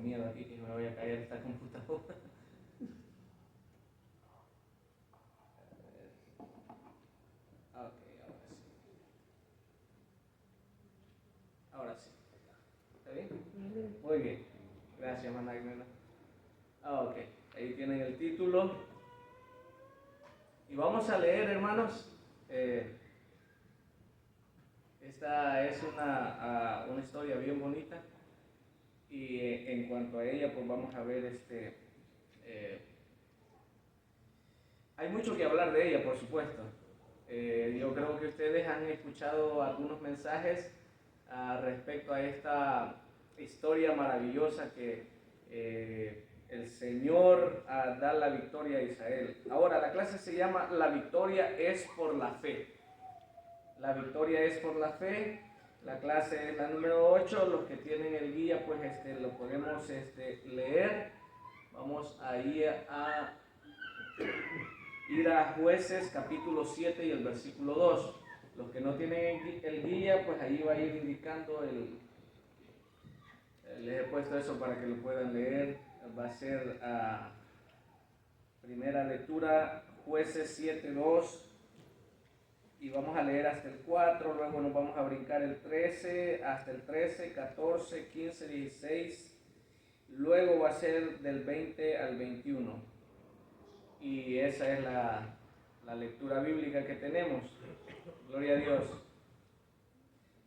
Miedo aquí que me vaya a caer esta computadora. Ok, ahora sí. ¿Está bien? Muy bien. Gracias, Magdalena. Ok, ahí tienen el título. Y vamos a leer, hermanos. Esta es una historia bien bonita. Y en cuanto a ella, pues vamos a ver hay mucho que hablar de ella, por supuesto. Yo creo que ustedes han escuchado algunos mensajes respecto a esta historia maravillosa que el Señor da la victoria a Israel. Ahora, la clase se llama La victoria es por la fe. La victoria es por la fe. La clase es la número 8. Los que tienen el guía, pues lo podemos leer. Vamos a ir a Jueces capítulo 7 y el versículo 2. Los que no tienen el guía, pues ahí va a ir indicando les he puesto eso para que lo puedan leer. Va a ser primera lectura, Jueces 7, 2. Y vamos a leer hasta el 4, luego nos vamos a brincar el 13, hasta el 13, 14, 15, 16. Luego va a ser del 20 al 21. Y esa es la lectura bíblica que tenemos. Gloria a Dios.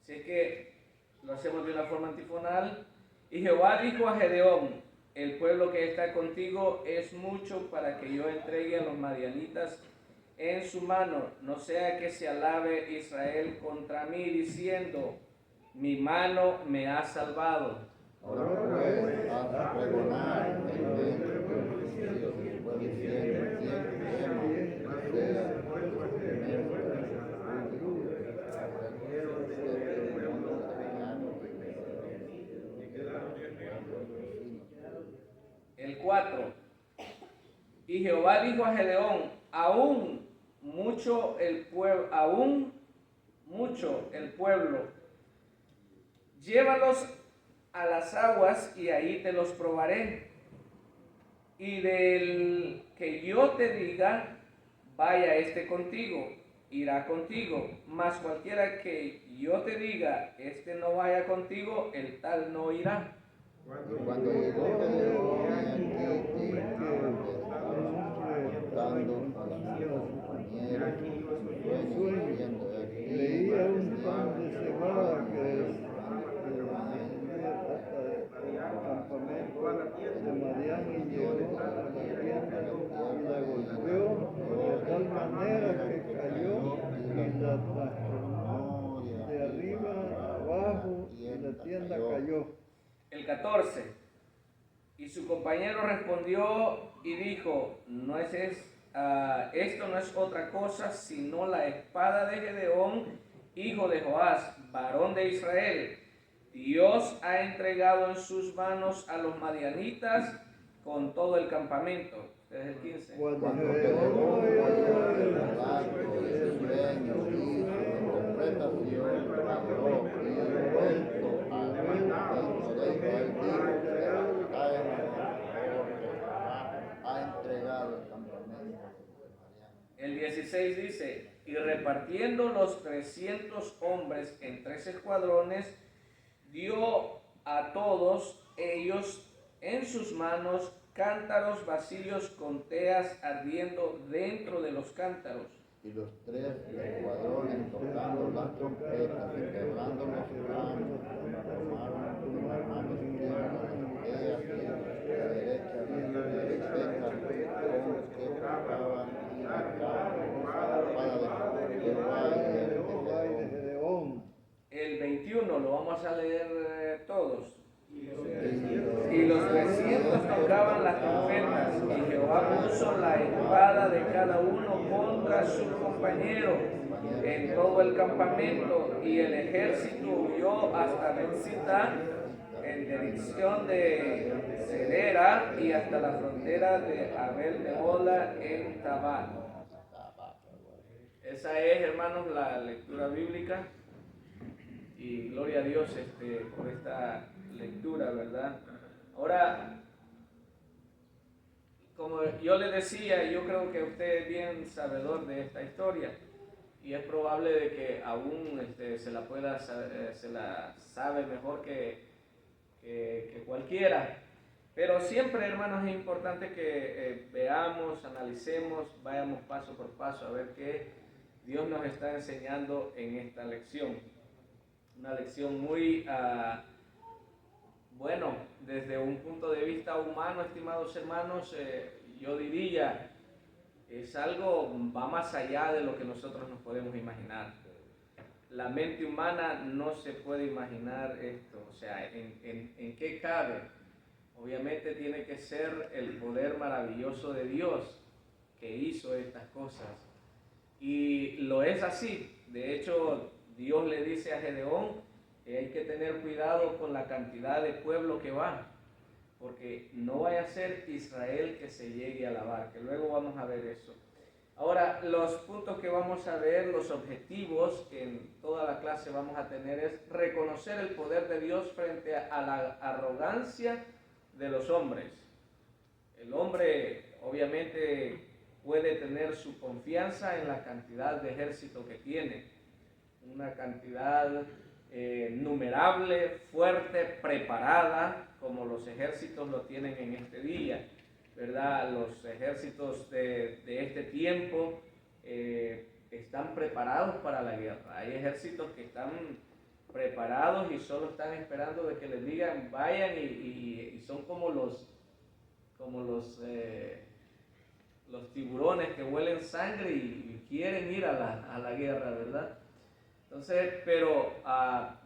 Si es que lo hacemos de una forma antifonal. Y Jehová dijo a Gedeón: el pueblo que está contigo es mucho para que yo entregue a los madianitas en su mano, no sea que se alabe Israel contra mí diciendo: mi mano me ha salvado. Ahora pues, haz pregonar el dentro del pueblo diciendo: El 4. Y Jehová dijo a Gedeón: aún mucho el pueblo, llévalos a las aguas y ahí te los probaré. Y del que yo te diga, vaya contigo, irá contigo. Mas cualquiera que yo te diga, no vaya contigo, el tal no irá. Cuando llegó Gedeón aquí, contando a sus compañeros su sueño, diciendo: leía un pan de cebada que campamento de Madián y llegó a la tienda y la golpeó de tal manera que cayó y la trastornó de arriba a abajo y la tienda cayó. El 14. Y su compañero respondió y dijo: esto no es otra cosa sino la espada de Gedeón, hijo de Joás, varón de Israel. Dios ha entregado en sus manos a los madianitas con todo el campamento. Este es el 15. Cuando Gedeón oyó el relato del sueño y su interpretación, habló y vuelto al campamento de Israel, dijo: ha entregado el campamento. El 16 dice: y repartiendo los 300 hombres en 3 escuadrones, dio a todos ellos en sus manos cántaros vacíos con teas ardiendo dentro de los cántaros. Y los 3 escuadrones, tocando las trompetas y quebrando los panes, tomaron con las manos izquierdas las teas y en la derecha las secas con que tocaban y marcaban la espada de Jehová y de Gedeón. El 21 lo vamos a leer todos. Y los 300 tocaban las trompetas, y Jehová puso la espada de cada uno contra su compañero en todo el campamento, y el ejército huyó hasta Betzita en dirección de Cedera y hasta la frontera de Abel de Ola en Tabá. Esa es, hermanos, la lectura bíblica. Y gloria a Dios por esta lectura, ¿verdad? Ahora, como yo le decía, yo creo que usted es bien sabedor de esta historia y es probable de que aún se la sabe mejor que cualquiera. Pero siempre, hermanos, es importante que veamos, analicemos, vayamos paso por paso a ver qué Dios nos está enseñando en esta lección. Una lección muy, bueno, desde un punto de vista humano, estimados hermanos, yo diría, es algo, va más allá de lo que nosotros nos podemos imaginar. La mente humana no se puede imaginar esto, o sea, ¿en qué cabe? Obviamente tiene que ser el poder maravilloso de Dios que hizo estas cosas. Y lo es así. De hecho, Dios le dice a Gedeón que hay que tener cuidado con la cantidad de pueblo que va, porque no vaya a ser Israel que se llegue a lavar, que luego vamos a ver eso. Ahora, los puntos que vamos a ver, los objetivos que en toda la clase vamos a tener es reconocer el poder de Dios frente a la arrogancia de los hombres. El hombre obviamente puede tener su confianza en la cantidad de ejército que tiene, una cantidad numerable, fuerte, preparada, como los ejércitos lo tienen en este día, ¿verdad? Los ejércitos de este tiempo están preparados para la guerra. Hay ejércitos que están preparados y solo están esperando de que les digan vayan y son como los tiburones que huelen sangre y quieren ir a la guerra, ¿verdad? Entonces, pero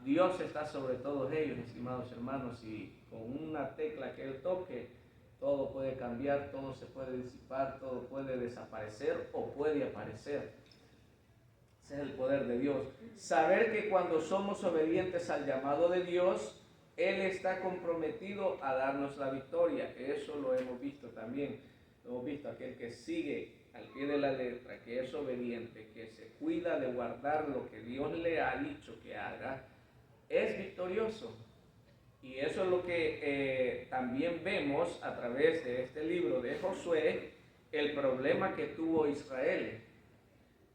Dios está sobre todos ellos, estimados hermanos, y con una tecla que Él toque, todo puede cambiar, todo se puede disipar, todo puede desaparecer o puede aparecer. Ese es el poder de Dios. Saber que cuando somos obedientes al llamado de Dios, Él está comprometido a darnos la victoria. Eso lo hemos visto también. Lo hemos visto, aquel que sigue al pie de la letra, que es obediente, que se cuida de guardar lo que Dios le ha dicho que haga, es victorioso. Y eso es lo que también vemos a través de este libro de Josué. El problema que tuvo Israel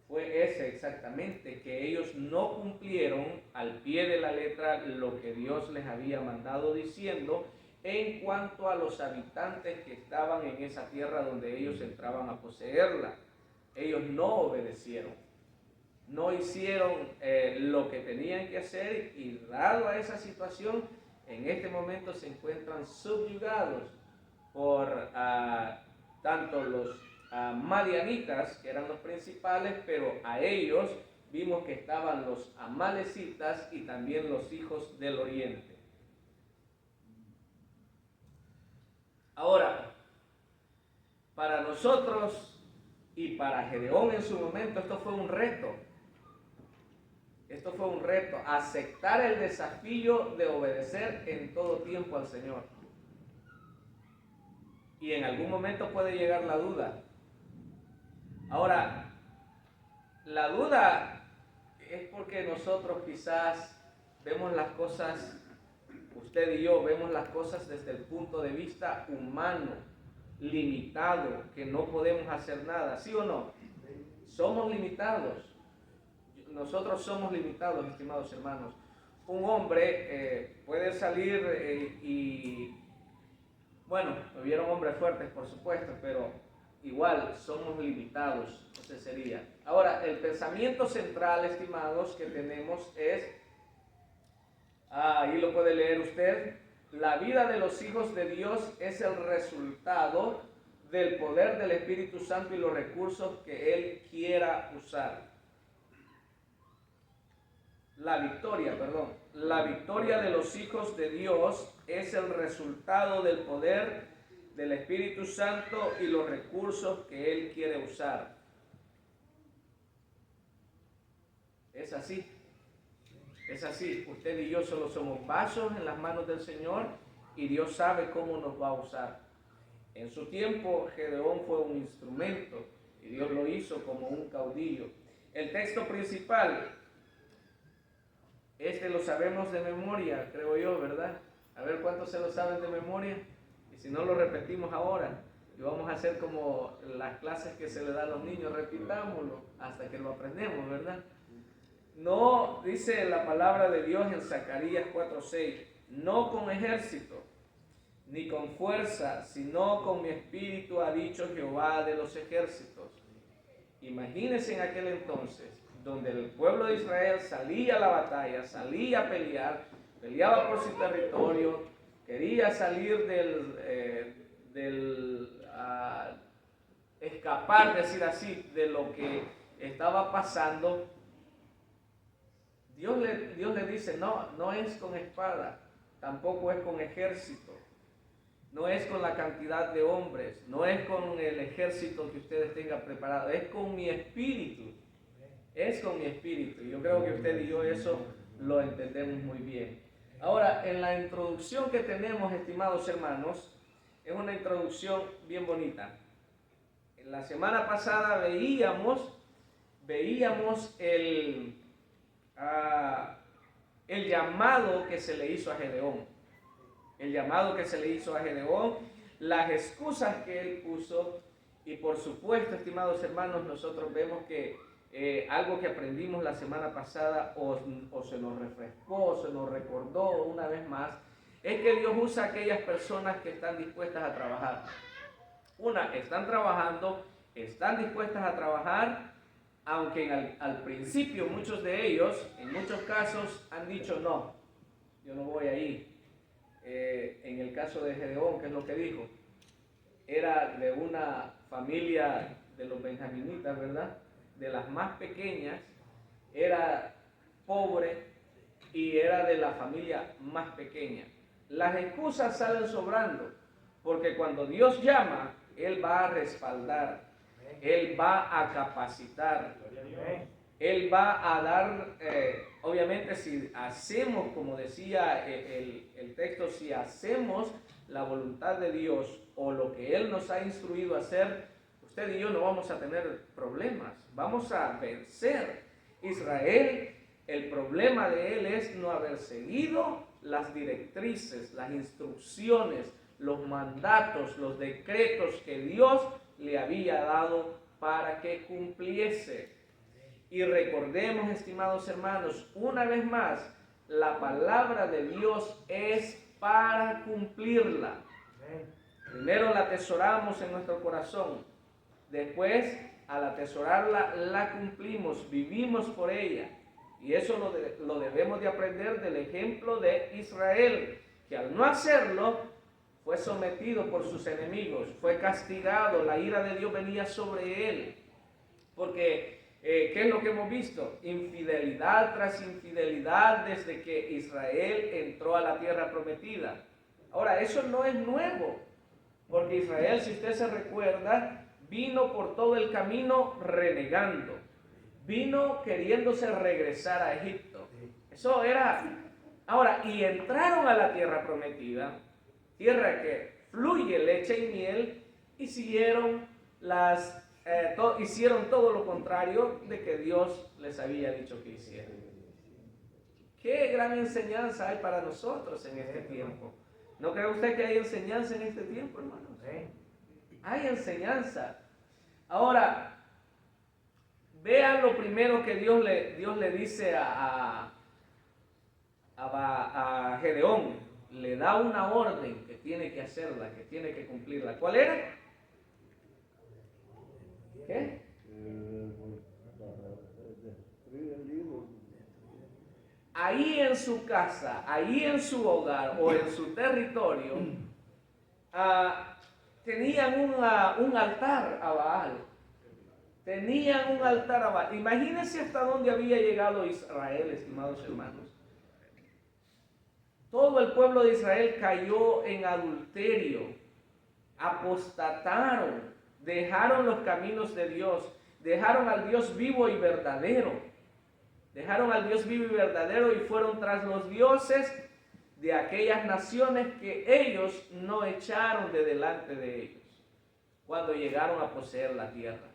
fue ese exactamente, que ellos no cumplieron al pie de la letra lo que Dios les había mandado diciendo en cuanto a los habitantes que estaban en esa tierra donde ellos entraban a poseerla. Ellos no obedecieron, no hicieron lo que tenían que hacer y dado a esa situación, en este momento se encuentran subyugados por tanto los madianitas, que eran los principales, pero a ellos vimos que estaban los amalecitas y también los hijos del oriente. Ahora, para nosotros y para Gedeón en su momento, esto fue un reto. Esto fue un reto, aceptar el desafío de obedecer en todo tiempo al Señor. Y en algún momento puede llegar la duda. Ahora, la duda es porque nosotros quizás vemos las cosas, usted y yo vemos las cosas desde el punto de vista humano, limitado, que no podemos hacer nada, ¿sí o no? Somos limitados. Nosotros somos limitados, estimados hermanos. Un hombre puede salir y, bueno, hubieron hombres fuertes, por supuesto, pero igual somos limitados, entonces sería. Ahora, el pensamiento central, estimados, que tenemos es, ahí lo puede leer usted, la vida de los hijos de Dios es el resultado del poder del Espíritu Santo y los recursos que Él quiera usar. La victoria de los hijos de Dios es el resultado del poder del Espíritu Santo y los recursos que Él quiere usar. Es así. Es así. Usted y yo solo somos vasos en las manos del Señor y Dios sabe cómo nos va a usar. En su tiempo, Gedeón fue un instrumento y Dios lo hizo como un caudillo. El texto principal, lo sabemos de memoria, creo yo, ¿verdad? A ver cuántos se lo saben de memoria. Y si no, lo repetimos ahora. Y vamos a hacer como las clases que se le da a los niños, repitámoslo hasta que lo aprendemos, ¿verdad? No, dice la palabra de Dios en Zacarías 4:6, no con ejército, ni con fuerza, sino con mi espíritu, ha dicho Jehová de los ejércitos. Imagínense en aquel entonces, donde el pueblo de Israel salía a la batalla, salía a pelear, peleaba por su territorio, quería salir escapar, decir así, de lo que estaba pasando. Dios le dice, no es con espada, tampoco es con ejército, no es con la cantidad de hombres, no es con el ejército que ustedes tengan preparado, es con mi espíritu, es con mi espíritu. Yo creo que usted y yo eso lo entendemos muy bien. Ahora, en la introducción que tenemos, estimados hermanos, es una introducción bien bonita. En la semana pasada veíamos el llamado que se le hizo a Gedeón. El llamado que se le hizo a Gedeón, las excusas que él puso, y por supuesto, estimados hermanos, nosotros vemos que algo que aprendimos la semana pasada o se nos refrescó, se nos recordó una vez más, es que Dios usa a aquellas personas que están dispuestas a trabajar. Están trabajando, están dispuestas a trabajar, aunque al principio muchos de ellos, en muchos casos, han dicho no, yo no voy a ir. En el caso de Gedeón, ¿qué es lo que dijo? Era de una familia de los benjaminitas, ¿verdad? De las más pequeñas, era pobre y era de la familia más pequeña. Las excusas salen sobrando, porque cuando Dios llama, Él va a respaldar, Él va a capacitar, Él va a dar, obviamente si hacemos, como decía el texto, si hacemos la voluntad de Dios o lo que Él nos ha instruido a hacer, usted y yo no vamos a tener problemas, vamos a vencer. Israel, el problema de él es no haber seguido las directrices, las instrucciones, los mandatos, los decretos que Dios le había dado para que cumpliese. Y recordemos, estimados hermanos, una vez más, la palabra de Dios es para cumplirla. Primero la atesoramos en nuestro corazón, después al atesorarla la cumplimos, vivimos por ella. Y eso lo debemos de aprender del ejemplo de Israel, que al no hacerlo fue sometido por sus enemigos, fue castigado, la ira de Dios venía sobre él. Porque ¿qué es lo que hemos visto? Infidelidad tras infidelidad desde que Israel entró a la tierra prometida. Ahora, eso no es nuevo, porque Israel, si usted se recuerda, vino por todo el camino renegando, vino queriéndose regresar a Egipto. Eso era. Ahora, y entraron a la tierra prometida, tierra que fluye leche y miel, y hicieron todo lo contrario de que Dios les había dicho que hicieran. Qué gran enseñanza hay para nosotros en este tiempo. ¿No cree usted que hay enseñanza en este tiempo, hermanos? Hay enseñanza. Ahora, vean lo primero que Dios le dice a Gedeón. Le da una orden que tiene que hacerla, que tiene que cumplirla. ¿Cuál era? ¿Qué? Ahí en su casa, ahí en su hogar o en su territorio, tenían un altar a Baal. Tenían un altar a Baal. Imagínense hasta dónde había llegado Israel, estimados hermanos. Todo el pueblo de Israel cayó en adulterio, apostataron, dejaron los caminos de Dios, dejaron al Dios vivo y verdadero. Dejaron al Dios vivo y verdadero y fueron tras los dioses de aquellas naciones que ellos no echaron de delante de ellos cuando llegaron a poseer la tierra.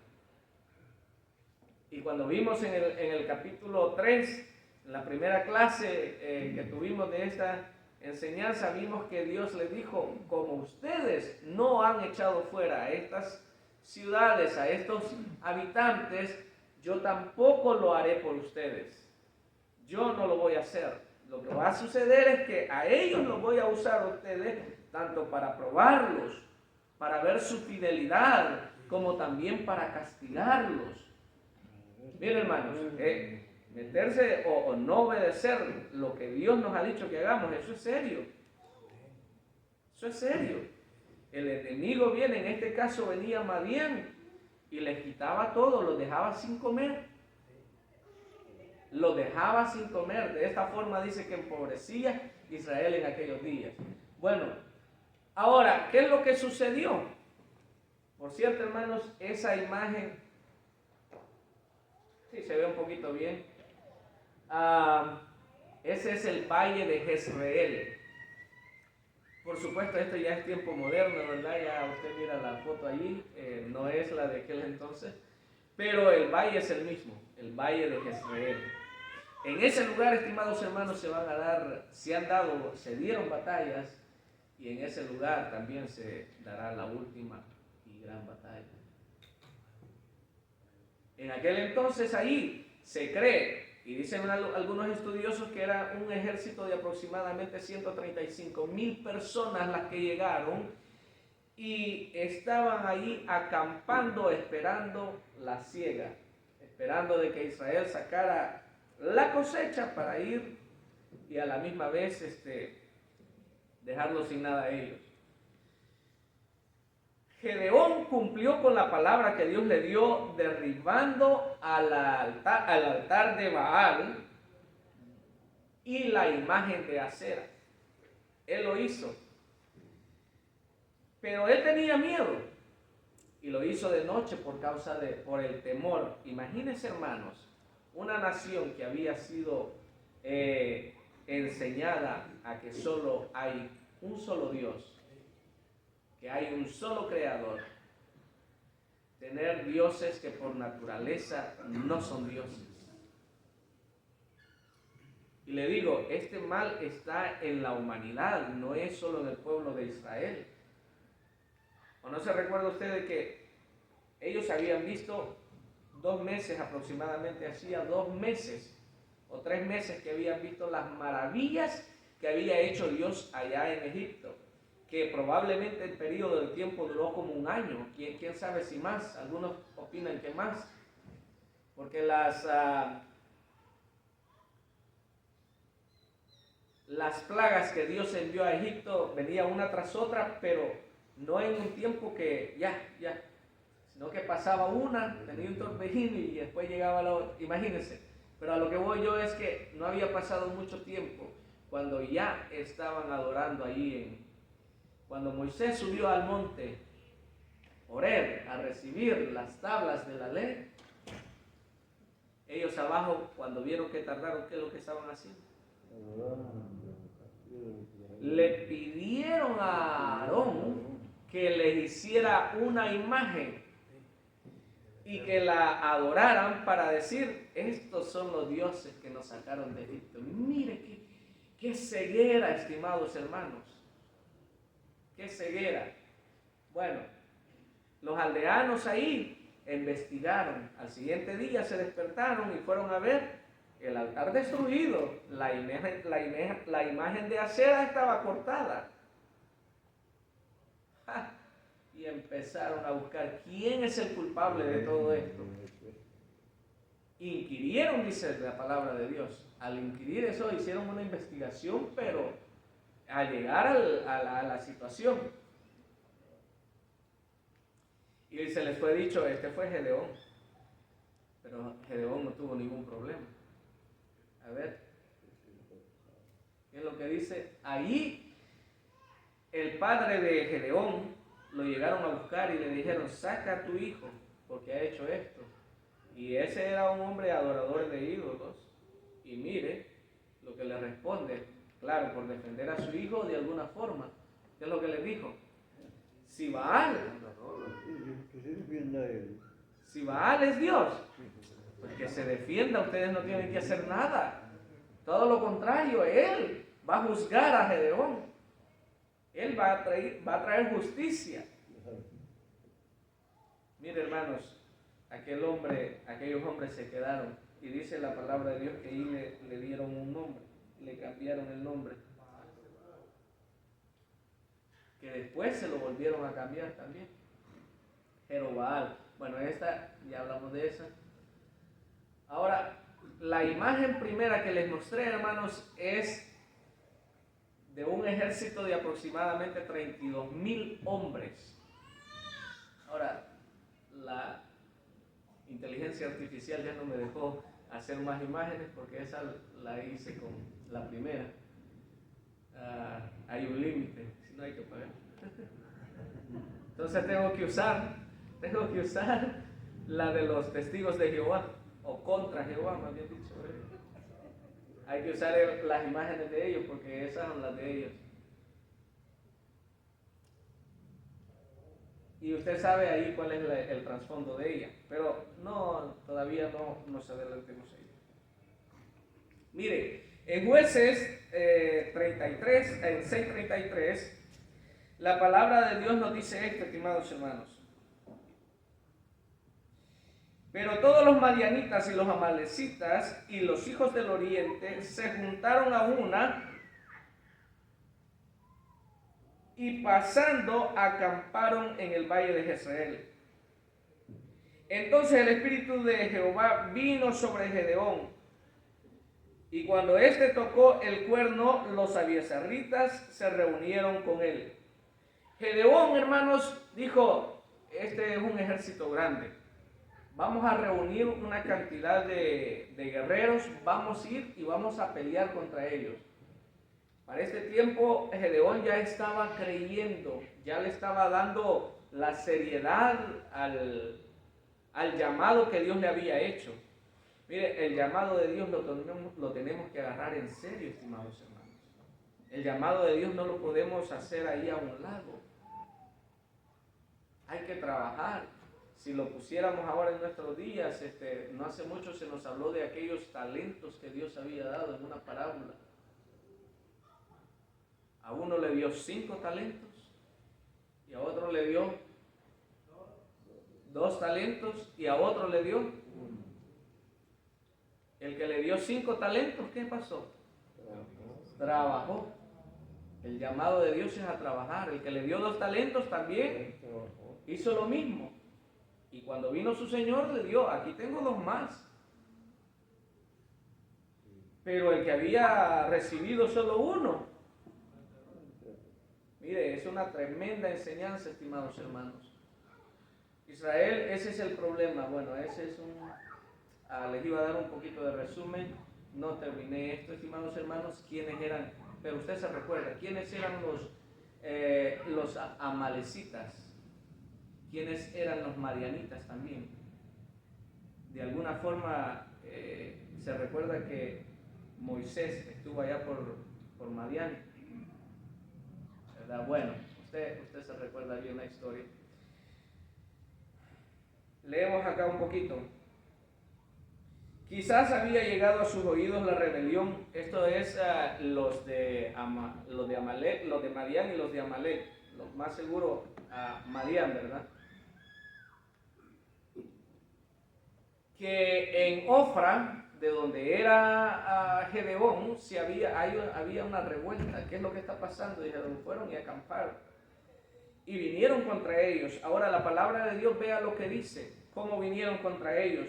Y cuando vimos en el capítulo 3, en la primera clase que tuvimos de esta enseñanza vimos que Dios les dijo, como ustedes no han echado fuera a estas ciudades, a estos habitantes, yo tampoco lo haré por ustedes. Yo no lo voy a hacer. Lo que va a suceder es que a ellos los voy a usar a ustedes tanto para probarlos, para ver su fidelidad, como también para castigarlos. Miren, hermanos, meterse o no obedecer lo que Dios nos ha dicho que hagamos, eso es serio. Eso es serio. El enemigo viene, en este caso venía Madián, y les quitaba todo, los dejaba sin comer. Los dejaba sin comer. De esta forma dice que empobrecía Israel en aquellos días. Bueno, ahora, ¿qué es lo que sucedió? Por cierto, hermanos, esa imagen, sí, se ve un poquito bien. Ese es el valle de Jezreel. Por supuesto, esto ya es tiempo moderno, ¿verdad? Ya usted mira la foto allí, no es la de aquel entonces, pero el valle es el mismo, el valle de Jezreel. En ese lugar, estimados hermanos, se dieron batallas, y en ese lugar también se dará la última y gran batalla. En aquel entonces ahí se cree, y dicen algunos estudiosos, que era un ejército de aproximadamente 135,000 personas las que llegaron y estaban ahí acampando, esperando la siega, esperando de que Israel sacara la cosecha para ir y a la misma vez dejarlos sin nada a ellos. Gedeón cumplió con la palabra que Dios le dio, derribando al altar de Baal y la imagen de Acera. Él lo hizo. Pero él tenía miedo y lo hizo de noche por el temor. Imagínense, hermanos, una nación que había sido enseñada a que solo hay un solo Dios, que hay un solo creador, tener dioses que por naturaleza no son dioses. Y le digo, este mal está en la humanidad, no es solo en el pueblo de Israel. ¿O no se recuerda usted de que ellos habían visto 2 meses aproximadamente, hacía 2 meses o 3 meses que habían visto las maravillas que había hecho Dios allá en Egipto? Que probablemente el periodo del tiempo duró como 1 año, quién sabe si más, algunos opinan que más, porque las plagas que Dios envió a Egipto venía una tras otra, pero no en un tiempo que sino que pasaba una, tenía un torbellino y después llegaba la otra, imagínense. Pero a lo que voy yo es que no había pasado mucho tiempo cuando ya estaban adorando allí cuando Moisés subió al monte Horeb a recibir las tablas de la ley. Ellos abajo, cuando vieron que tardaron, ¿qué es lo que estaban haciendo? Le pidieron a Aarón que les hiciera una imagen y que la adoraran para decir, estos son los dioses que nos sacaron de Egipto. Mire qué ceguera, estimados hermanos. ¡Qué ceguera! Bueno, los aldeanos ahí investigaron. Al siguiente día se despertaron y fueron a ver el altar destruido. La imagen de Acera estaba cortada. ¡Ja! Y empezaron a buscar quién es el culpable de todo esto. Inquirieron, dice la palabra de Dios. Al inquirir eso, hicieron una investigación, pero al llegar a la situación, y se les fue dicho, este fue Gedeón, pero Gedeón no tuvo ningún problema. A ver, ¿qué es lo que dice? Ahí el padre de Gedeón lo llegaron a buscar y le dijeron, saca a tu hijo porque ha hecho esto. Y ese era un hombre adorador de ídolos, y mire lo que le responde. Claro, por defender a su hijo de alguna forma. ¿Qué es lo que le dijo? Si Baal es Dios, pues que se defienda, ustedes no tienen que hacer nada. Todo lo contrario, Él va a juzgar a Gedeón. Él va a traer justicia. Mire, hermanos, aquellos hombres se quedaron, y dice la palabra de Dios que ahí le dieron un nombre, le cambiaron el nombre, que después se lo volvieron a cambiar también, Jerobaal. Bueno, esta, ya hablamos de esa. Ahora, la imagen primera que les mostré, hermanos, es de un ejército de aproximadamente 32,000 hombres. Ahora, la inteligencia artificial ya no me dejó hacer más imágenes porque esa la hice con la primera. Hay un límite, si no hay que pagar. Entonces tengo que usar la de los testigos de Jehová, o contra Jehová, más bien dicho. Hay que usar las imágenes de ellos porque esas son las de ellos. Y usted sabe ahí cuál es el trasfondo de ella, pero todavía no nos adelantemos ahí. Mire, en Jueces 33, en 6:33, la palabra de Dios nos dice esto, estimados hermanos. Pero todos los madianitas y los amalecitas y los hijos del oriente se juntaron a una y pasando acamparon en el valle de Jezreel. Entonces el espíritu de Jehová vino sobre Gedeón, y cuando éste tocó el cuerno, los abiezerritas se reunieron con él. Gedeón, hermanos, dijo: este es un ejército grande, vamos a reunir una cantidad de guerreros, vamos a ir y vamos a pelear contra ellos. Para este tiempo Gedeón ya estaba creyendo, ya le estaba dando la seriedad al llamado que Dios le había hecho. Mire, el llamado de Dios lo tenemos que agarrar en serio, estimados hermanos. El llamado de Dios no lo podemos hacer ahí a un lado. Hay que trabajar. Si lo pusiéramos ahora en nuestros días, no hace mucho se nos habló de aquellos talentos que Dios había dado en una parábola. A uno le dio 5 talentos y a otro le dio 2 talentos y a otro le dio 1. El que le dio 5 talentos, ¿qué pasó? Trabajó. El llamado de Dios es a trabajar. El que le dio 2 talentos también hizo lo mismo. Y cuando vino su Señor le dio: aquí tengo 2 más. Pero el que había recibido solo 1, mire, es una tremenda enseñanza, estimados hermanos. Israel, ese es el problema. Bueno, ese es les iba a dar un poquito de resumen. No terminé esto, estimados hermanos. ¿Quiénes eran? Pero usted se recuerda, ¿quiénes eran los amalecitas? ¿Quiénes eran los madianitas también? De alguna forma se recuerda que Moisés estuvo allá por Madián, ¿verdad? Bueno, usted se recuerda bien la historia. Leemos acá un poquito. Quizás había llegado a sus oídos la rebelión. Esto es los de Amalek, los de Madián y los de Amalek. Los más seguro Madián, ¿verdad? Que en Ofra, de donde era Gedeón, había una revuelta. ¿Qué es lo que está pasando? Dijeron, fueron y acamparon. Y vinieron contra ellos. Ahora la palabra de Dios, vea lo que dice, cómo vinieron contra ellos.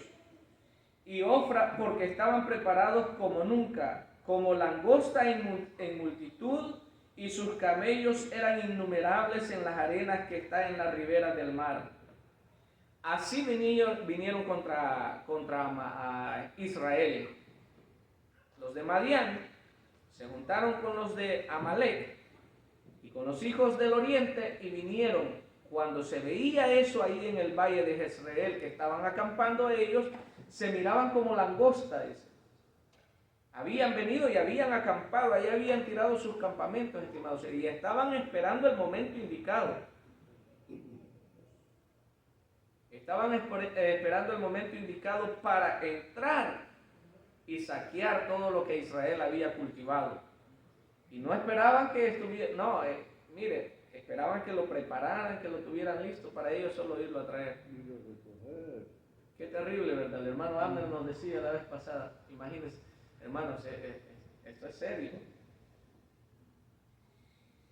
Y Ofra, porque estaban preparados como nunca, como langosta en multitud, y sus camellos eran innumerables en las arenas que están en la ribera del mar. Así vinieron contra Israel. Los de Madián se juntaron con los de Amalek y con los hijos del oriente y vinieron. Cuando se veía eso ahí en el valle de Jezreel, que estaban acampando ellos, se miraban como langosta, dice. Habían venido y habían acampado, ahí habían tirado sus campamentos, estimados, y estaban esperando el momento indicado. Estaban esperando el momento indicado para entrar y saquear todo lo que Israel había cultivado. Y no esperaban que estuviera, no, mire, esperaban que lo prepararan, que lo tuvieran listo para ellos solo irlo a traer. Qué terrible, ¿verdad? El hermano Abner nos decía la vez pasada, imagínense, hermanos, esto es serio.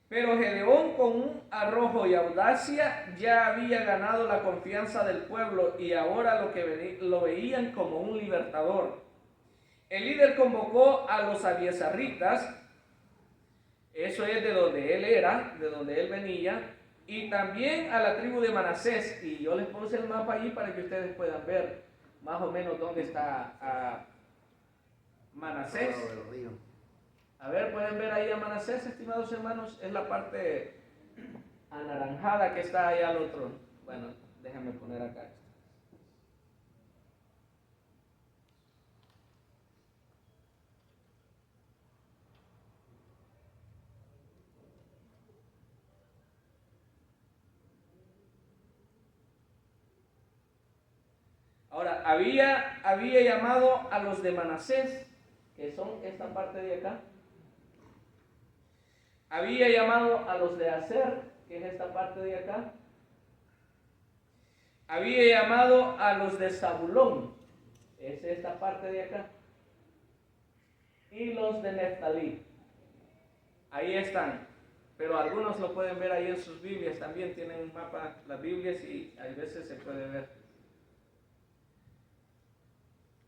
Pero Gedeón, con un arrojo y audacia, ya había ganado la confianza del pueblo y ahora lo veían como un libertador. El líder convocó a los abiesaritas, eso es de donde él era, de donde él venía, y también a la tribu de Manasés. Y yo les puse el mapa allí para que ustedes puedan ver más o menos dónde está Manasés. A ver, pueden ver ahí a Manasés, estimados hermanos, es la parte anaranjada que está ahí al otro. Bueno, déjenme poner acá. Ahora, había llamado a los de Manasés, que son esta parte de acá. Había llamado a los de Aser, que es esta parte de acá. Había llamado a los de Zabulón, es esta parte de acá. Y los de Neftalí. Ahí están. Pero algunos lo pueden ver ahí en sus Biblias. También tienen un mapa, las Biblias, y a veces se puede ver.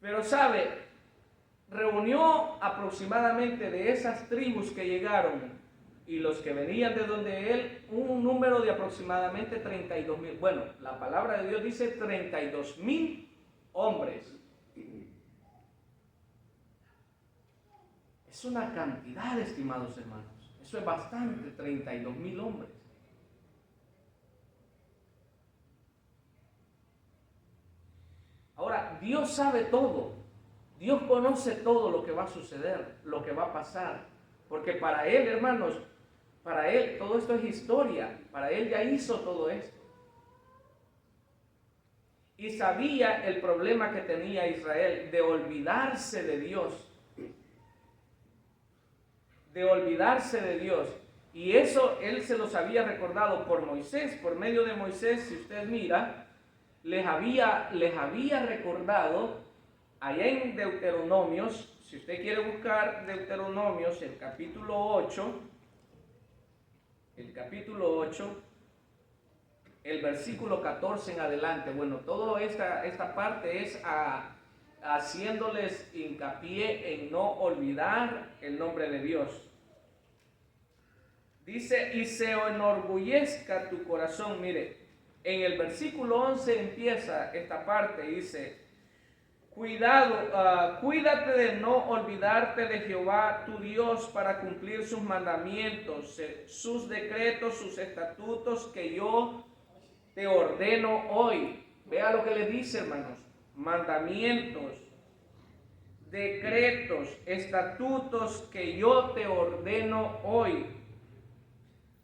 Pero sabe, reunió aproximadamente de esas tribus que llegaron y los que venían de donde él, un número de aproximadamente 32,000. Bueno, la palabra de Dios dice 32,000 hombres. Es una cantidad, estimados hermanos. Eso es bastante, 32,000 hombres. Ahora, Dios sabe todo. Dios conoce todo lo que va a suceder, lo que va a pasar. Porque para Él, hermanos, para Él todo esto es historia. Para Él ya hizo todo esto. Y sabía el problema que tenía Israel de olvidarse de Dios. De olvidarse de Dios. Y eso Él se los había recordado por Moisés. Por medio de Moisés, si usted mira, les había recordado allá en Deuteronomios. Si usted quiere buscar Deuteronomios, el capítulo 8, el versículo 14 en adelante. Bueno, toda esta parte es haciéndoles hincapié en no olvidar el nombre de Dios. Dice, y se enorgullezca tu corazón. Mire, en el versículo 11 empieza esta parte, dice, cuídate de no olvidarte de Jehová tu Dios para cumplir sus mandamientos, sus decretos, sus estatutos que yo te ordeno hoy. Vea lo que le dice, hermanos. Mandamientos, decretos, estatutos que yo te ordeno hoy.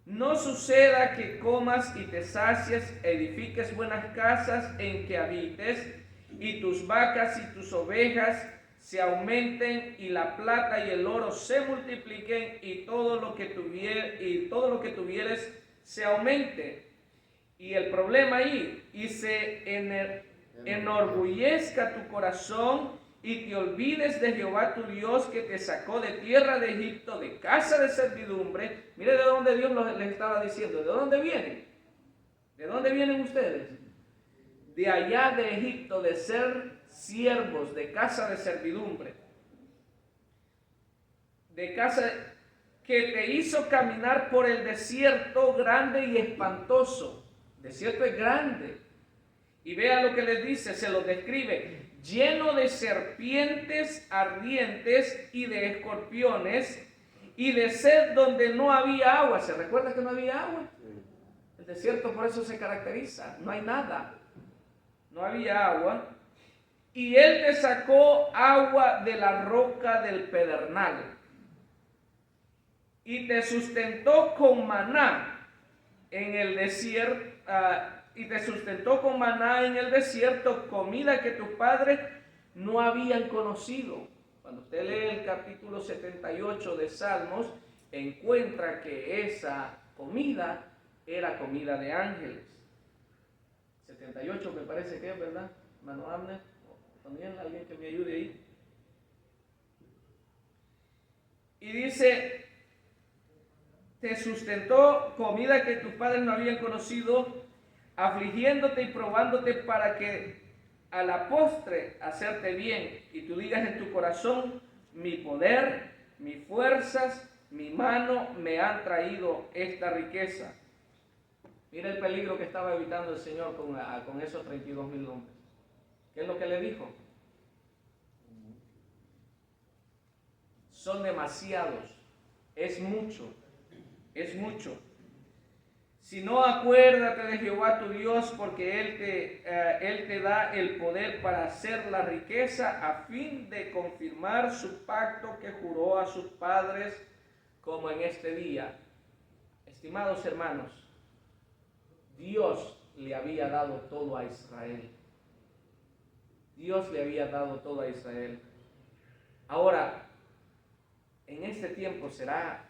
No suceda que comas y te sacies, edifiques buenas casas en que habites, y tus vacas y tus ovejas se aumenten, y la plata y el oro se multipliquen, y todo lo que tuvieres se aumente. Y el problema ahí, y se enorgullezca tu corazón, y te olvides de Jehová tu Dios, que te sacó de tierra de Egipto, de casa de servidumbre. Mire de dónde Dios les estaba diciendo. ¿De dónde vienen? ¿De dónde vienen ustedes? De allá de Egipto, de ser siervos, de casa de servidumbre. De casa que te hizo caminar por el desierto grande y espantoso. Desierto es grande. Y vea lo que les dice, se lo describe. Lleno de serpientes ardientes y de escorpiones y de sed donde no había agua. ¿Se recuerda que no había agua? El desierto por eso se caracteriza, no hay nada. No había agua. Y él te sacó agua de la roca del pedernal. Y te sustentó con maná en el desierto. Y te sustentó con maná en el desierto, comida que tus padres no habían conocido. Cuando usted lee el capítulo 78 de Salmos, encuentra que esa comida era comida de ángeles. 78 me parece que es, ¿verdad? Hermano Abner, también alguien que me ayude ahí. Y dice, te sustentó comida que tus padres no habían conocido, afligiéndote y probándote para que a la postre hacerte bien. Y tú digas en tu corazón, mi poder, mis fuerzas, mi mano me han traído esta riqueza. Mira el peligro que estaba evitando el Señor con esos 32,000 hombres. ¿Qué es lo que le dijo? Son demasiados, es mucho, es mucho. Si no, acuérdate de Jehová tu Dios, porque Él te da el poder para hacer la riqueza a fin de confirmar su pacto que juró a sus padres como en este día. Estimados hermanos, Dios le había dado todo a Israel. Dios le había dado todo a Israel. Ahora, en este tiempo, ¿será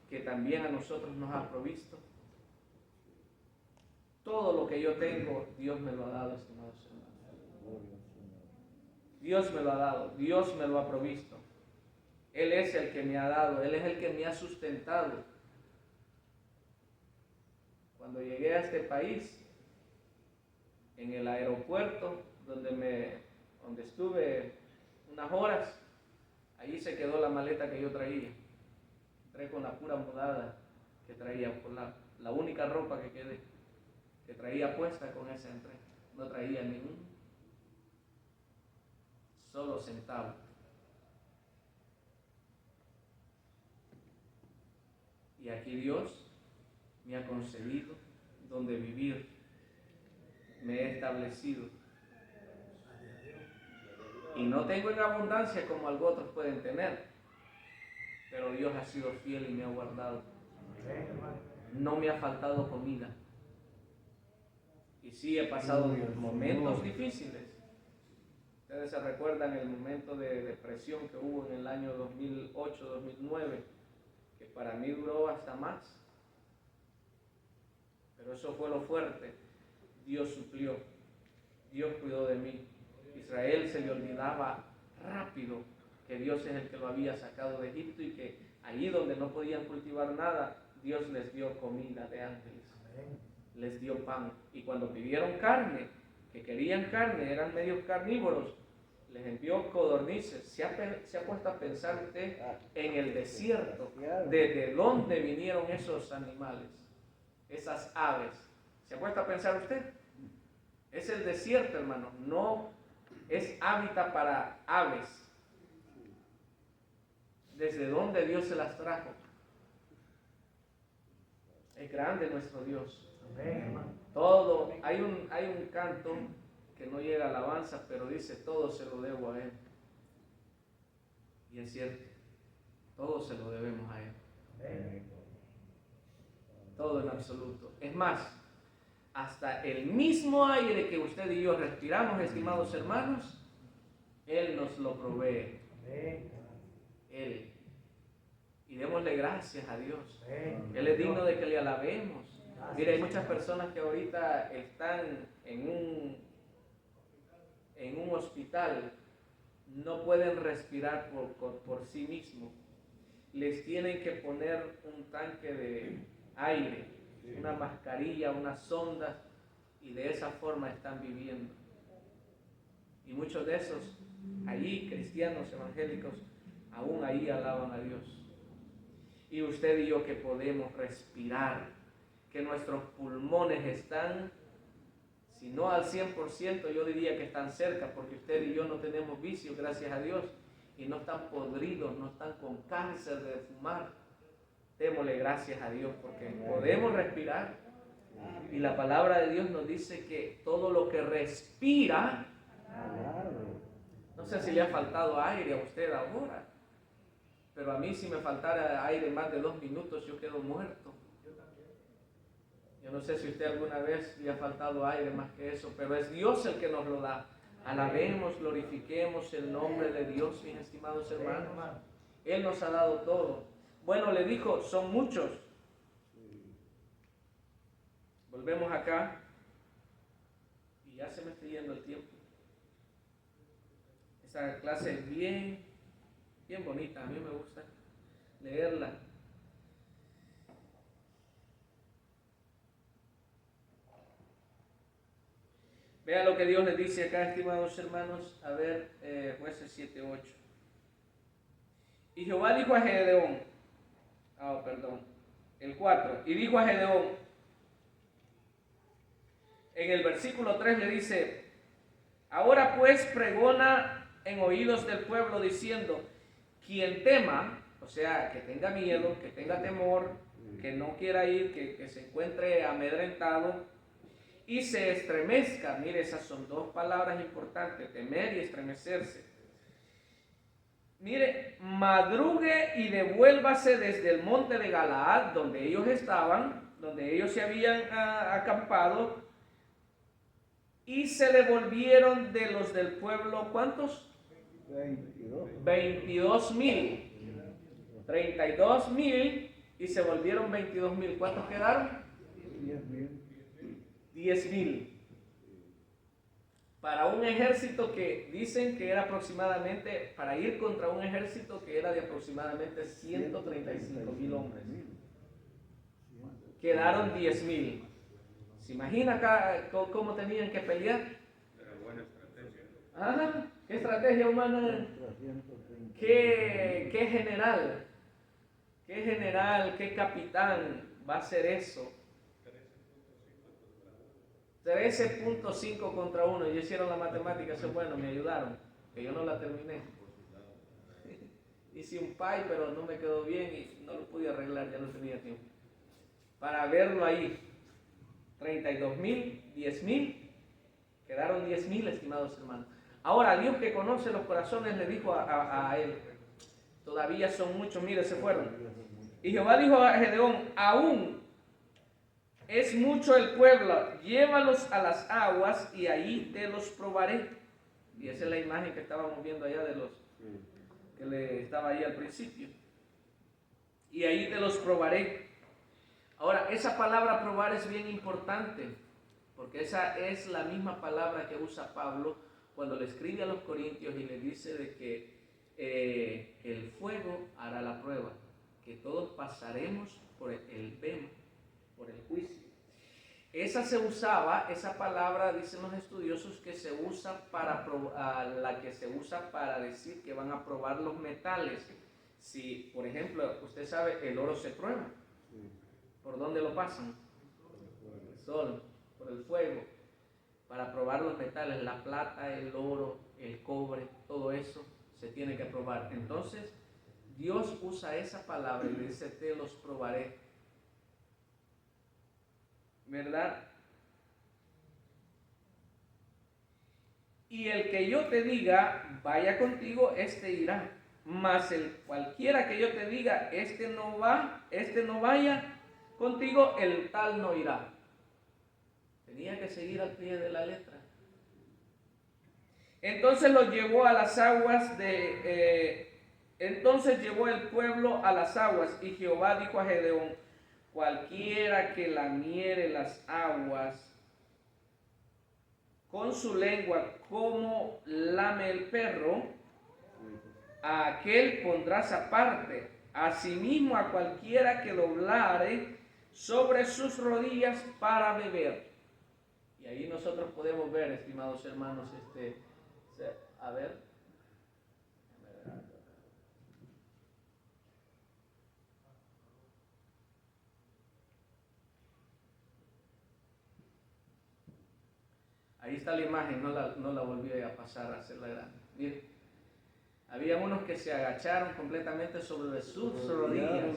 que también a nosotros nos ha provisto? Todo lo que yo tengo, Dios me lo ha dado, estimados hermanos. Dios me lo ha dado, Dios me lo ha provisto. Él es el que me ha dado, Él es el que me ha sustentado. Cuando llegué a este país, en el aeropuerto, donde estuve unas horas, allí se quedó la maleta que yo traía. Entré con la pura mudada que traía, por la única ropa que traía puesta, con esa entré. No traía ningún solo centavo. Y aquí Dios me ha concedido donde vivir. Me he establecido. Y no tengo en abundancia como algunos otros pueden tener. Pero Dios ha sido fiel y me ha guardado. No me ha faltado comida. Y sí he pasado momentos difíciles. Ustedes se recuerdan el momento de depresión que hubo en el año 2008-2009, que para mí duró hasta más. Pero eso fue lo fuerte. Dios suplió. Dios cuidó de mí. Israel se le olvidaba rápido que Dios es el que lo había sacado de Egipto y que allí donde no podían cultivar nada, Dios les dio comida de ángeles. Les dio pan. Y cuando pidieron carne, que querían carne, eran medios carnívoros, les envió codornices. ¿Se ha puesto a pensar usted en el desierto desde dónde vinieron esos animales, esas aves? ¿Se ha puesto a pensar usted? Es el desierto, hermano, no es hábitat para aves. ¿Desde dónde Dios se las trajo? Es grande nuestro Dios. Todo, hay un canto que no llega a alabanza, pero dice, todo se lo debo a Él. Y es cierto, todo se lo debemos a Él. Todo en absoluto. Es más, hasta el mismo aire que usted y yo respiramos, estimados hermanos, Él nos lo provee. Él. Y démosle gracias a Dios. Él es digno de que le alabemos. Mira, hay muchas personas que ahorita están en un hospital, no pueden respirar por sí mismos. Les tienen que poner un tanque de aire, una mascarilla, unas sondas, y de esa forma están viviendo. Y muchos de esos, allí, cristianos evangélicos, aún ahí alaban a Dios. Y usted y yo que podemos respirar, que nuestros pulmones están, si no al 100%, yo diría que están cerca, porque usted y yo no tenemos vicio, gracias a Dios, y no están podridos, no están con cáncer de fumar. Démosle gracias a Dios porque podemos respirar. Y la palabra de Dios nos dice que todo lo que respira, no sé si le ha faltado aire a usted ahora, pero a mí si me faltara aire más de 2 minutos yo quedo muerto. Yo no sé si usted alguna vez le ha faltado aire más que eso, pero es Dios el que nos lo da. Alabemos, glorifiquemos el nombre de Dios, mis estimados hermanos. Él nos ha dado todo. Bueno, le dijo, son muchos. Volvemos acá. Y ya se me está yendo el tiempo. Esa clase es bien bonita. A mí me gusta leerla. Vea lo que Dios les dice acá, estimados hermanos. A ver, Jueces 7:8. Y Jehová dijo a Gedeón, el 4, y dijo a Gedeón, en el versículo 3 le dice, ahora pues pregona en oídos del pueblo diciendo, quien tema, o sea, que tenga miedo, que tenga temor, que no quiera ir, que se encuentre amedrentado y se estremezca. Mire, esas son dos palabras importantes, temer y estremecerse. Mire, madrugue y devuélvase desde el monte de Galaad, donde ellos estaban, donde ellos se habían acampado, y se devolvieron de los del pueblo, ¿cuántos? 22,000. 32,000 y se volvieron 22,000. ¿Cuántos quedaron? 10,000. Para un ejército que dicen que era aproximadamente, para ir contra un ejército que era de aproximadamente 135,000 hombres. Quedaron 10,000. ¿Se imagina acá cómo tenían que pelear? Era buena estrategia. Ajá, ¿qué estrategia humana? ¿Qué general, qué capitán va a hacer eso? 13.5 contra 1. Yo hicieron la matemática, eso es bueno, me ayudaron, que yo no la terminé. Hice un pie, pero no me quedó bien y no lo pude arreglar, ya no tenía tiempo. Para verlo ahí, 32,000, 10,000, quedaron 10,000, estimados hermanos. Ahora, Dios que conoce los corazones le dijo a él, todavía son muchos, mire, se fueron. Y Jehová dijo a Gedeón, aún es mucho el pueblo, llévalos a las aguas y ahí te los probaré. Y esa es la imagen que estábamos viendo allá de los que le estaba ahí al principio. Y ahí te los probaré. Ahora, esa palabra probar es bien importante, porque esa es la misma palabra que usa Pablo cuando le escribe a los Corintios y le dice de que el fuego hará la prueba, que todos pasaremos por el vema, por el juicio. Esa palabra, dicen los estudiosos, que se usa la que se usa para decir que van a probar los metales. Si, por ejemplo, usted sabe, el oro se prueba. ¿Por dónde lo pasan? Por el sol, por el fuego, para probar los metales, la plata, el oro, el cobre, todo eso se tiene que probar. Entonces, Dios usa esa palabra y dice, te los probaré. ¿Verdad? Y el que yo te diga, vaya contigo, este irá. Mas cualquiera que yo te diga, este no vaya contigo, el tal no irá. Tenía que seguir al pie de la letra. Entonces los llevó a las aguas entonces llevó el pueblo a las aguas, y Jehová dijo a Gedeón, cualquiera que lamiere las aguas con su lengua como lame el perro, a aquel pondrás aparte. Asimismo a cualquiera que doblare sobre sus rodillas para beber. Y ahí nosotros podemos ver, estimados hermanos, a ver. Ahí está la imagen, no la volví a pasar a hacerla grande. Miren, había unos que se agacharon completamente sobre sus rodillas.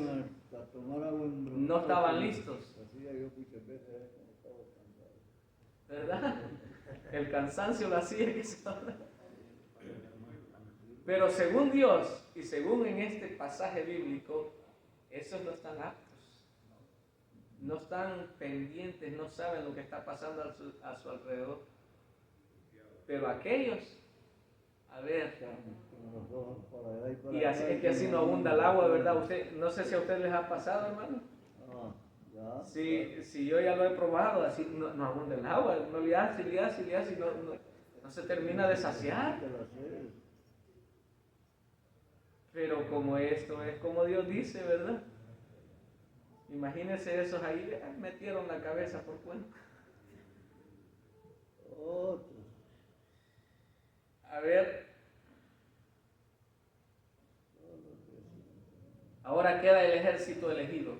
No estaban listos. ¿Verdad? El cansancio lo hacía que se habla. Pero según Dios y según en este pasaje bíblico, esos no están aptos. No están pendientes, no saben lo que está pasando a su alrededor. Pero aquellos A ver. Con los ojos para allá y para Y así, acá, es que así no abunda el agua, ¿verdad? Usted, no sé si a ustedes les ha pasado, hermano. Ah, ya. Si yo ya lo he probado, así no abunda el agua. No le hace, y no se termina de saciar. Te la sé. Pero como esto es como Dios dice, ¿verdad? Imagínense esos ahí, metieron la cabeza por cuenta. Otro. A ver, ahora queda el ejército elegido.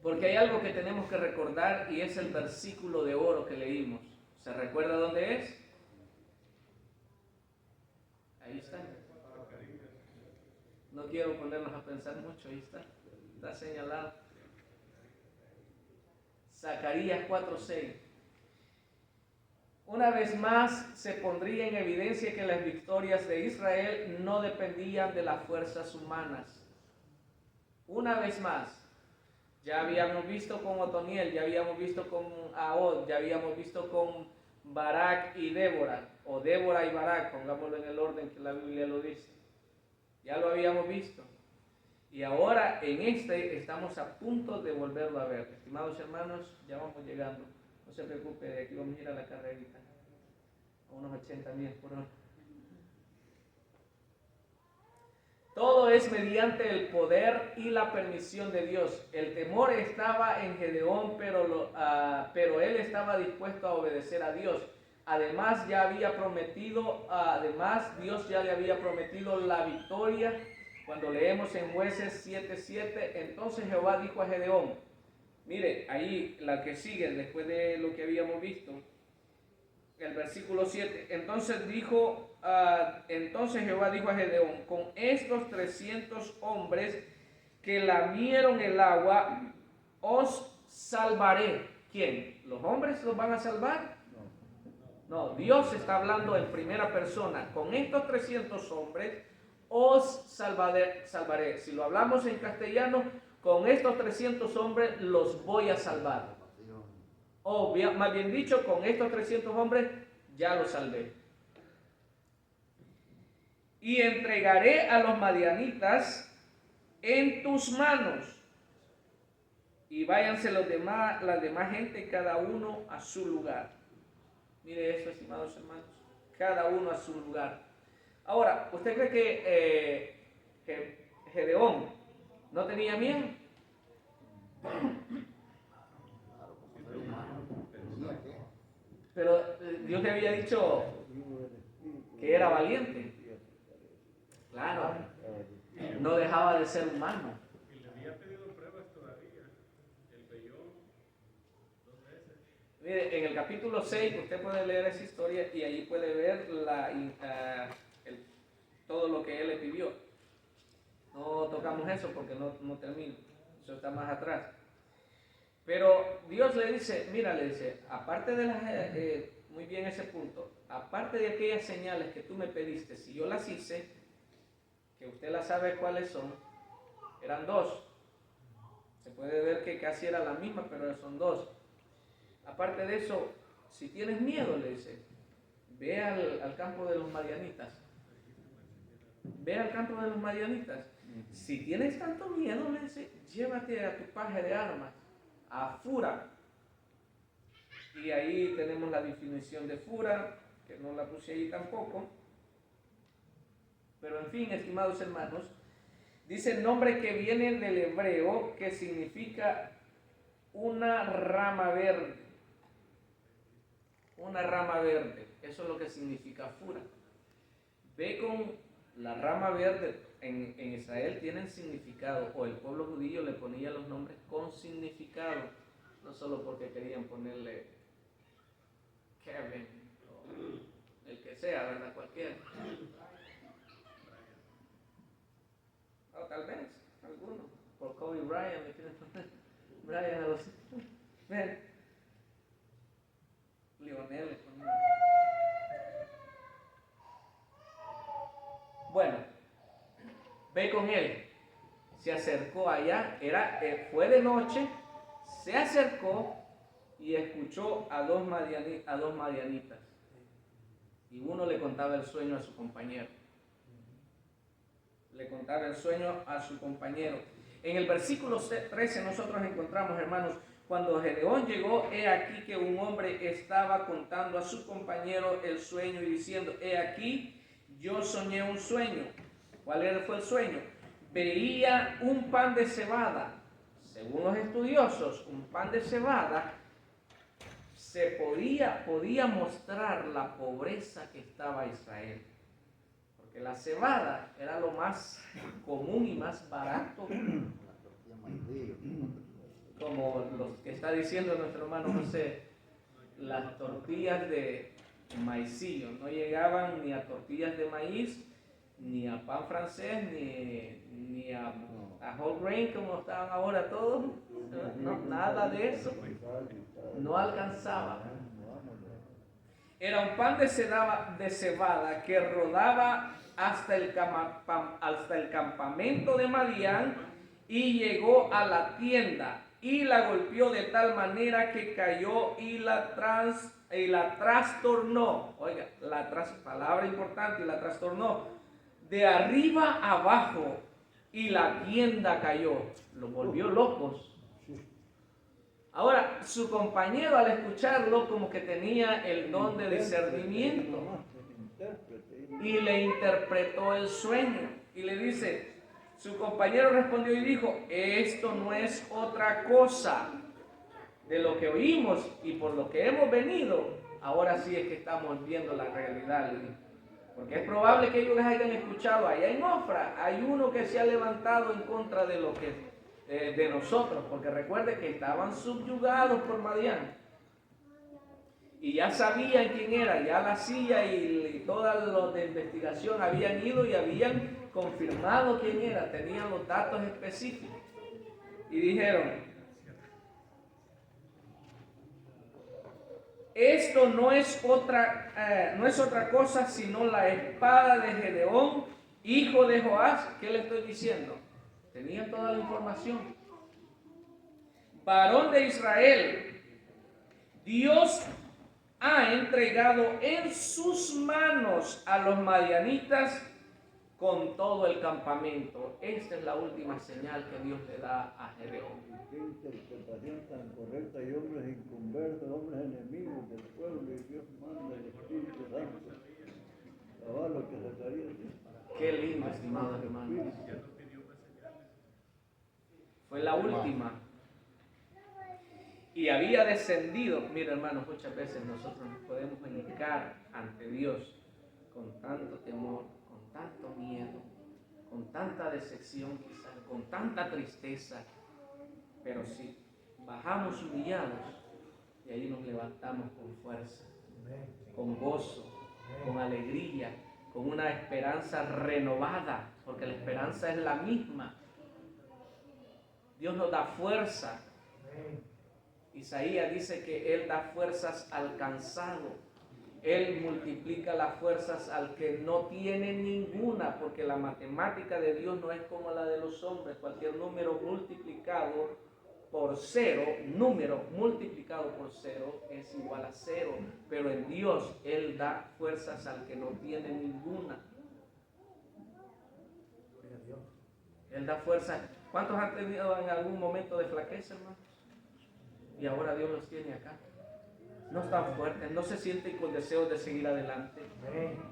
Porque hay algo que tenemos que recordar y es el versículo de oro que leímos. ¿Se recuerda dónde es? Ahí está. No quiero ponernos a pensar mucho, ahí está. Está señalado. Zacarías 4:6. Una vez más se pondría en evidencia que las victorias de Israel no dependían de las fuerzas humanas. Una vez más, ya habíamos visto con Otoniel, ya habíamos visto con Ahod, ya habíamos visto con Barak y Débora, o Débora y Barak, pongámoslo en el orden que la Biblia lo dice. Ya lo habíamos visto. Y ahora en este estamos a punto de volverlo a ver. Estimados hermanos, ya vamos llegando. No se preocupe, de aquí vamos a ir a la carrerita. A unos 80 millas por hora. Todo es mediante el poder y la permisión de Dios. El temor estaba en Gedeón, pero él estaba dispuesto a obedecer a Dios. Además, Dios ya le había prometido la victoria. Cuando leemos en Jueces 7:7, entonces Jehová dijo a Gedeón, mire, ahí la que sigue, después de lo que habíamos visto, el versículo 7, entonces Jehová dijo a Gedeón, con estos 300 hombres que lamieron el agua, os salvaré. ¿Quién? ¿Los hombres los van a salvar? No, Dios está hablando en primera persona. Con estos 300 hombres os salvaré. Si lo hablamos en castellano, con estos 300 hombres los voy a salvar. O más bien dicho, con estos 300 hombres ya los salvé. Y entregaré a los madianitas en tus manos. Y váyanse la demás gente, cada uno a su lugar. Mire eso, estimados hermanos. Cada uno a su lugar. Ahora, ¿usted cree que Gedeón no tenía miedo? Pero Dios le había dicho que era valiente. Claro, no dejaba de ser humano. Y le había pedido pruebas todavía. El vellón 2 veces. Mire, en el capítulo 6 usted puede leer esa historia y allí puede ver todo lo que él le pidió. No tocamos eso porque no termino. Eso está más atrás. Pero Dios le dice, mira, le dice, aparte de muy bien ese punto, aparte de aquellas señales que tú me pediste, si yo las hice, que usted las sabe cuáles son, eran 2. Se puede ver que casi era la misma, pero son 2. Aparte de eso, si tienes miedo, le dice, ve al campo de los madianitas. Ve al campo de los madianitas. Si tienes tanto miedo, le dice, llévate a tu paje de armas, a Fura. Y ahí tenemos la definición de Fura, que no la puse ahí tampoco. Pero en fin, estimados hermanos, dice el nombre que viene del hebreo, que significa una rama verde. Una rama verde, eso es lo que significa Fura. Ve con la rama verde. En Israel tienen significado, o el pueblo judío le ponía los nombres con significado, no solo porque querían ponerle Kevin, o el que sea, ¿verdad? Cualquiera. O tal vez, alguno, por Kobe Bryant le quieren poner Bryant a los... Ven, Lionel le ponen. Bueno, ve con él. Se acercó allá, fue de noche, se acercó y escuchó a dos madianitas. y uno le contaba el sueño a su compañero. Le contaba el sueño a su compañero. En el versículo 13 nosotros encontramos, hermanos, cuando Gedeón llegó, he aquí que un hombre estaba contando a su compañero el sueño y diciendo, he aquí, yo soñé un sueño. ¿Cuál fue el sueño? Veía un pan de cebada. Según los estudiosos, un pan de cebada podía mostrar la pobreza que estaba Israel. Porque la cebada era lo más común y más barato. Como los que está diciendo nuestro hermano José, las tortillas de maicillo no llegaban ni a tortillas de maíz, ni a pan francés, ni a whole grain como estaban ahora todos. No, nada de eso. No alcanzaba. Era un pan de cebada que rodaba hasta el campamento de Madián y llegó a la tienda y la golpeó de tal manera que cayó y la trastornó. Oiga, palabra importante, y la trastornó de arriba abajo y la tienda cayó. Los volvió locos. Ahora, su compañero al escucharlo como que tenía el don de discernimiento y le interpretó el sueño y le dice, su compañero respondió y dijo, esto no es otra cosa de lo que oímos y por lo que hemos venido, ahora sí es que estamos viendo la realidad. Porque es probable que ellos les hayan escuchado allá en Ofra, hay uno que se ha levantado en contra de lo que de nosotros, porque recuerde que estaban subyugados por Madián y ya sabían quién era, ya la CIA y todos los de investigación habían ido y habían confirmado quién era, tenían los datos específicos y dijeron, esto no es otra cosa sino la espada de Gedeón, hijo de Joás. ¿Qué le estoy diciendo? Tenían toda la información. Varón de Israel, Dios ha entregado en sus manos a los madianitas con todo el campamento. Esta es la última señal que Dios le da a Gedeón. Qué interpretación tan correcta, y hombres inconversos, hombres enemigos del pueblo, y Dios manda el Espíritu Santo. Cabal, lo que sacaría así. Qué lindo, estimados hermanos. Fue la última. Y había descendido. Mira, hermanos, muchas veces nosotros nos podemos hincar ante Dios con tanto temor, con tanto miedo, con tanta decepción quizás, con tanta tristeza. Pero si bajamos humillados, y ahí nos levantamos con fuerza, con gozo, con alegría, con una esperanza renovada, porque la esperanza es la misma. Dios nos da fuerza. Isaías dice que Él da fuerzas al cansado. Él multiplica las fuerzas al que no tiene ninguna, porque la matemática de Dios no es como la de los hombres. Cualquier número multiplicado por cero, número multiplicado por cero es igual a cero. Pero en Dios Él da fuerzas al que no tiene ninguna. Él da fuerzas. ¿Cuántos han tenido en algún momento de flaqueza, hermanos? Y ahora Dios los tiene acá. No están fuertes, no se sienten con deseos de seguir adelante.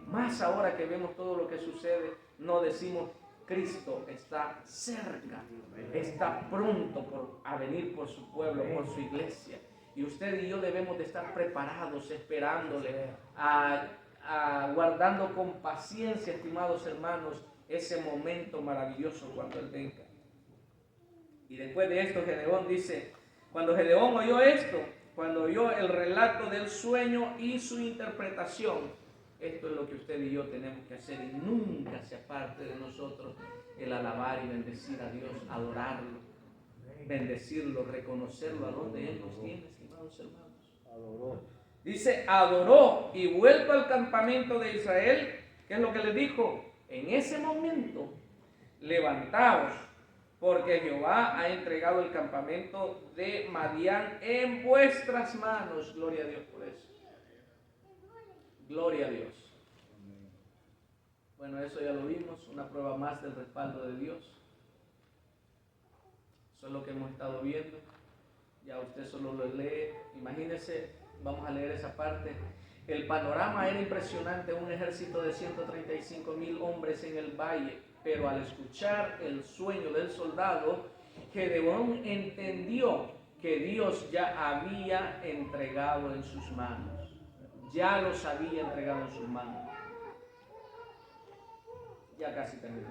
Más ahora que vemos todo lo que sucede, no decimos, Cristo está cerca, está pronto a venir por su pueblo, por su iglesia. Y usted y yo debemos de estar preparados, esperándole, guardando con paciencia, estimados hermanos, ese momento maravilloso cuando Él venga. Y después de esto, Gedeón dice, cuando Gedeón oyó esto, cuando oyó el relato del sueño y su interpretación, esto es lo que usted y yo tenemos que hacer, y nunca se aparte de nosotros el alabar y bendecir a Dios, adorarlo, bendecirlo, reconocerlo a donde Él nos tiene, estimados hermanos. Adoró. Dice, adoró, y vuelto al campamento de Israel, ¿qué es lo que le dijo? En ese momento, levantaos, porque Jehová ha entregado el campamento de Madián en vuestras manos. Gloria a Dios por eso. Gloria a Dios. Bueno, eso ya lo vimos, una prueba más del respaldo de Dios. Eso es lo que hemos estado viendo. Ya usted solo lo lee. Imagínese, vamos a leer esa parte. El panorama era impresionante, un ejército de 135,000 hombres en el valle, pero al escuchar el sueño del soldado, Gedeón entendió que Dios ya había entregado en sus manos. Ya los había entregado en sus manos. Ya casi terminé.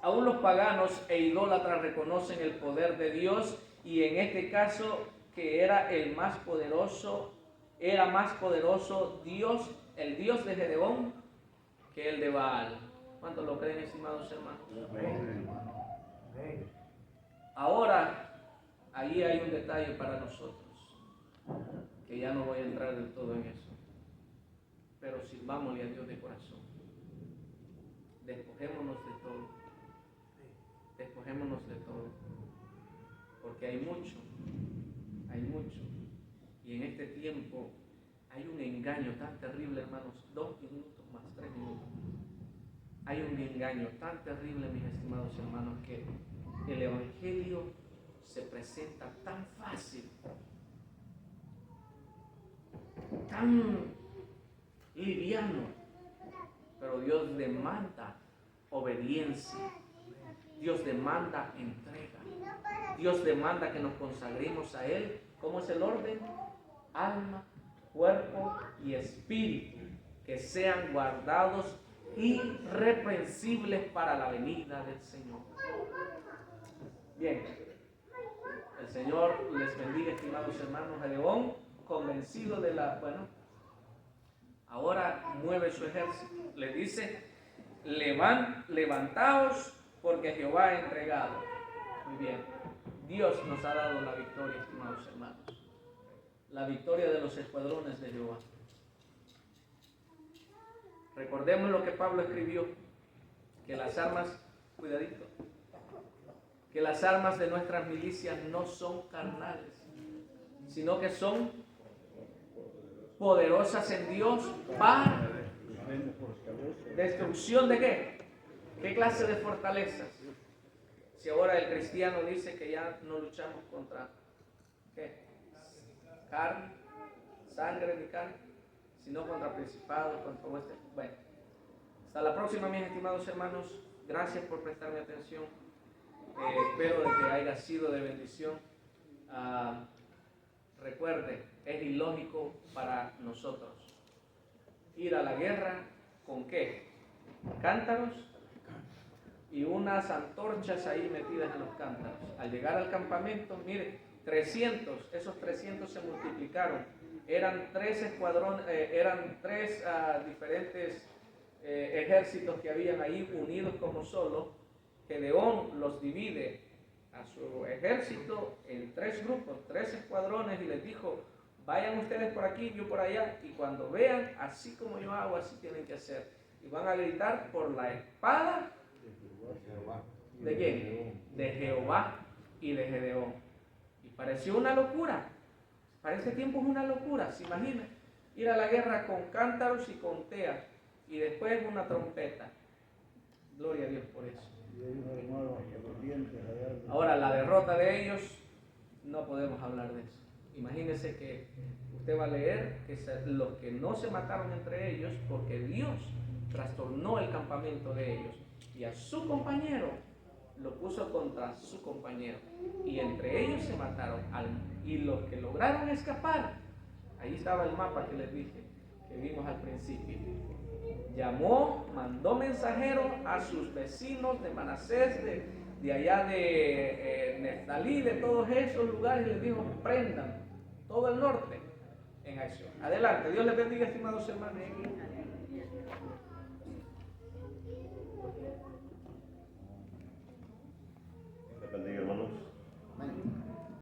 Aún los paganos e idólatras reconocen el poder de Dios, y en este caso, que era el más poderoso, era más poderoso Dios, el Dios de Gedeón, que el de Baal. ¿Cuántos lo creen, estimados hermanos? Ahora, ahí hay un detalle para nosotros, que ya no voy a entrar del todo en eso, pero sirvámosle a Dios de corazón. Despojémonos de todo. Despojémonos de todo. Porque hay mucho. Y en este tiempo hay un engaño tan terrible, hermanos. 2 minutos más, 3 minutos. Hay un engaño tan terrible, mis estimados hermanos, que el Evangelio se presenta tan fácil, tan liviano, pero Dios demanda obediencia, Dios demanda entrega, Dios demanda que nos consagremos a Él. ¿Cómo es el orden? Alma, cuerpo y espíritu, que sean guardados irreprensibles para la venida del Señor. Bien, el Señor les bendiga, estimados hermanos. Gedeón, convencido de ahora mueve su ejército. Le dice: levantaos, porque Jehová ha entregado. Muy bien, Dios nos ha dado la victoria, estimados hermanos. La victoria de los escuadrones de Jehová. Recordemos lo que Pablo escribió, que las armas, cuidadito, que las armas de nuestras milicias no son carnales, sino que son poderosas en Dios para destrucción de ¿qué? ¿Qué clase de fortalezas? Si ahora el cristiano dice que ya no luchamos contra ¿qué? Carne, sangre ni carne, sino contra principados, contra huestes. Bueno, hasta la próxima, mis estimados hermanos. Gracias por prestarme atención. Espero de que haya sido de bendición. Recuerde, es ilógico para nosotros ir a la guerra con ¿qué? Cántaros y unas antorchas ahí metidas en los cántaros. Al llegar al campamento, mire, 300, esos 300 se multiplicaron. Eran 3 escuadrones, eran 3 diferentes ejércitos que habían ahí unidos como solo. Gedeón los divide a su ejército en 3 grupos, 3 escuadrones, y les dijo: vayan ustedes por aquí, yo por allá, y cuando vean, así como yo hago, así tienen que hacer. Y van a gritar por la espada ¿de quién? De Jehová y de Gedeón. Y pareció una locura. Para ese tiempo es una locura. ¿Se imagina? Ir a la guerra con cántaros y con teas, y después una trompeta. Gloria a Dios por eso. Ahora, la derrota de ellos, no podemos hablar de eso. Imagínese que usted va a leer que los que no se mataron entre ellos, porque Dios trastornó el campamento de ellos, y a su compañero lo puso contra su compañero, y entre ellos se mataron. Y los que lograron escapar, ahí estaba el mapa que les dije, que vimos al principio. Llamó, mandó mensajeros a sus vecinos de Manasés, de allá de Neftalí, de todos esos lugares, y les dijo: prendan todo el norte en acción. Adelante, Dios les bendiga, estimados hermanos.